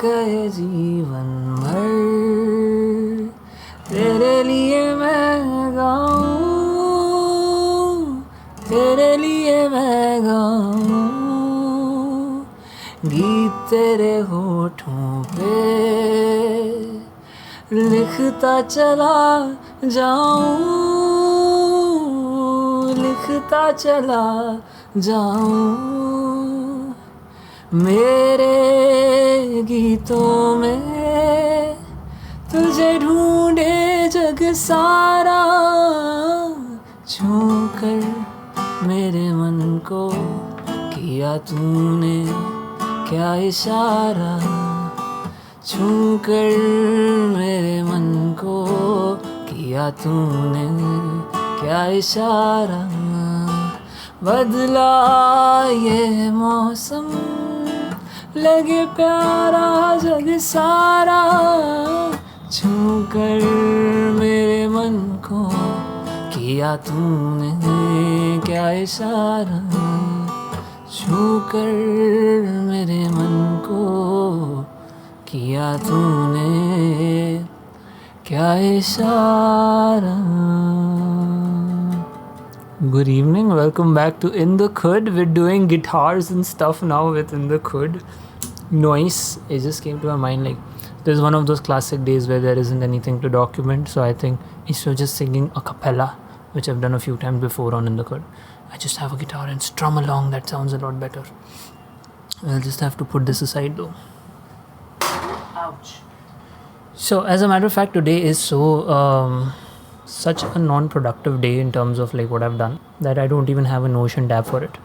कहे जीवन भर तेरे लिए मैं गाऊं, तेरे लिए मैं गाऊं, गीत तेरे होठों पे लिखता चला जाऊं, लिखता चला जाऊं। मेरे गीतों में तुझे ढूंढे जग सारा, छूकर मेरे मन को किया तूने क्या इशारा, छूकर मेरे मन को किया तूने क्या इशारा। बदला ये मौसम लगे प्यारा जग सारा, छूकर मेरे मन को किया तूने क्या इशारा, छूकर मेरे मन को किया तूने क्या इशारा। Good evening, welcome back to In the Khud. We're doing guitars and stuff now with In the Khud. Noise, it just came to my mind, like this is one of those classic days where there isn't anything to document, so I think instead of just singing a cappella, which I've done a few times before on In the Khud, I just have a guitar and strum along. That sounds a lot better. I'll just have to put this aside though. Ouch. So as a matter of fact, today is such a non-productive day in terms of like what I've done that I don't even have a Notion tab for it.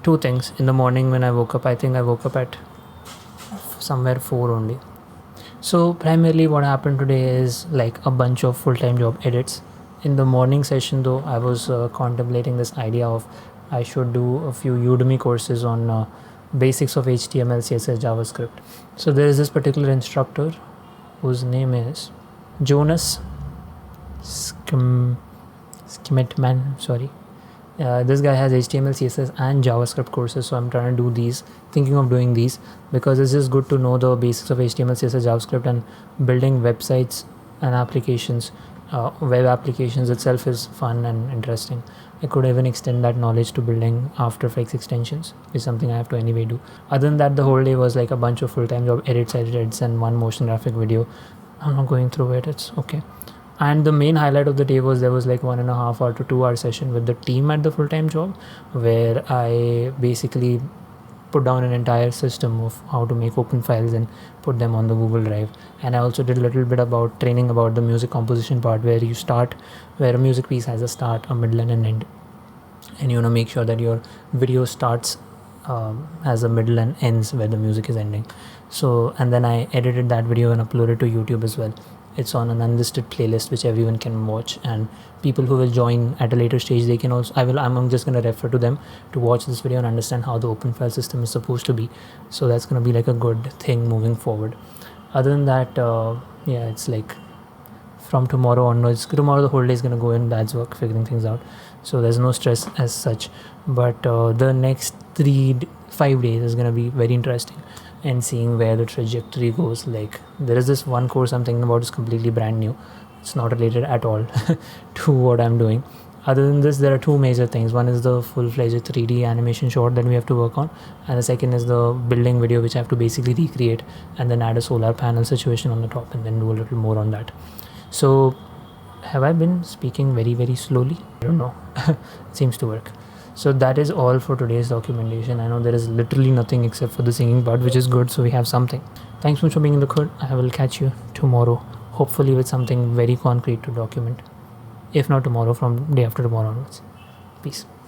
Two things. In the morning when I woke up, I think I woke up at somewhere 4 only. So primarily what happened today is like a bunch of full-time job edits. In the morning session though, I was contemplating this idea of I should do a few Udemy courses on basics of HTML, CSS, JavaScript. So there is this particular instructor whose name is Jonas Schmittman, sorry. This guy has HTML, CSS and JavaScript courses, so I'm trying to do these, thinking of doing these because it's just good to know the basics of HTML, CSS, JavaScript, and building websites and applications. Web applications itself is fun and interesting. I could even extend that knowledge to building After Effects extensions, is something I have to anyway do. Other than that, the whole day was like a bunch of full-time job edits and one motion graphic video. I'm not going through it, it's okay. And the main highlight of the day was there was like 1.5 hour to 2 hour session with the team at the full-time job where I basically put down an entire system of how to make open files and put them on the Google Drive. And I also did a little bit about training about the music composition part where a music piece has a start, a middle and an end. And you want to make sure that your video starts has a middle and ends where the music is ending. So, and then I edited that video and uploaded to YouTube as well. It's on an unlisted playlist which everyone can watch, and people who will join at a later stage, they can also, I'm just going to refer to them to watch this video and understand how the open file system is supposed to be. So that's going to be like a good thing moving forward. Other than that, yeah, it's like from tomorrow onwards, tomorrow the whole day is going to go in dad's work figuring things out. So there's no stress as such, but the next 5 days is going to be very interesting and seeing where the trajectory goes. Like there is this one course I'm thinking about is completely brand new. It's not related at all to what I'm doing. Other than this, there are two major things. One is the full-fledged 3D animation short that we have to work on, and the second is the building video which I have to basically recreate and then add a solar panel situation on the top and then do a little more on that. So have I been speaking very, very slowly? I don't know. It seems to work. So that is all for today's documentation. I know there is literally nothing except for the singing part, which is good, so we have something. Thanks so much for being in the Khud. I will catch you tomorrow, hopefully with something very concrete to document. If not tomorrow, from day after tomorrow onwards. Peace.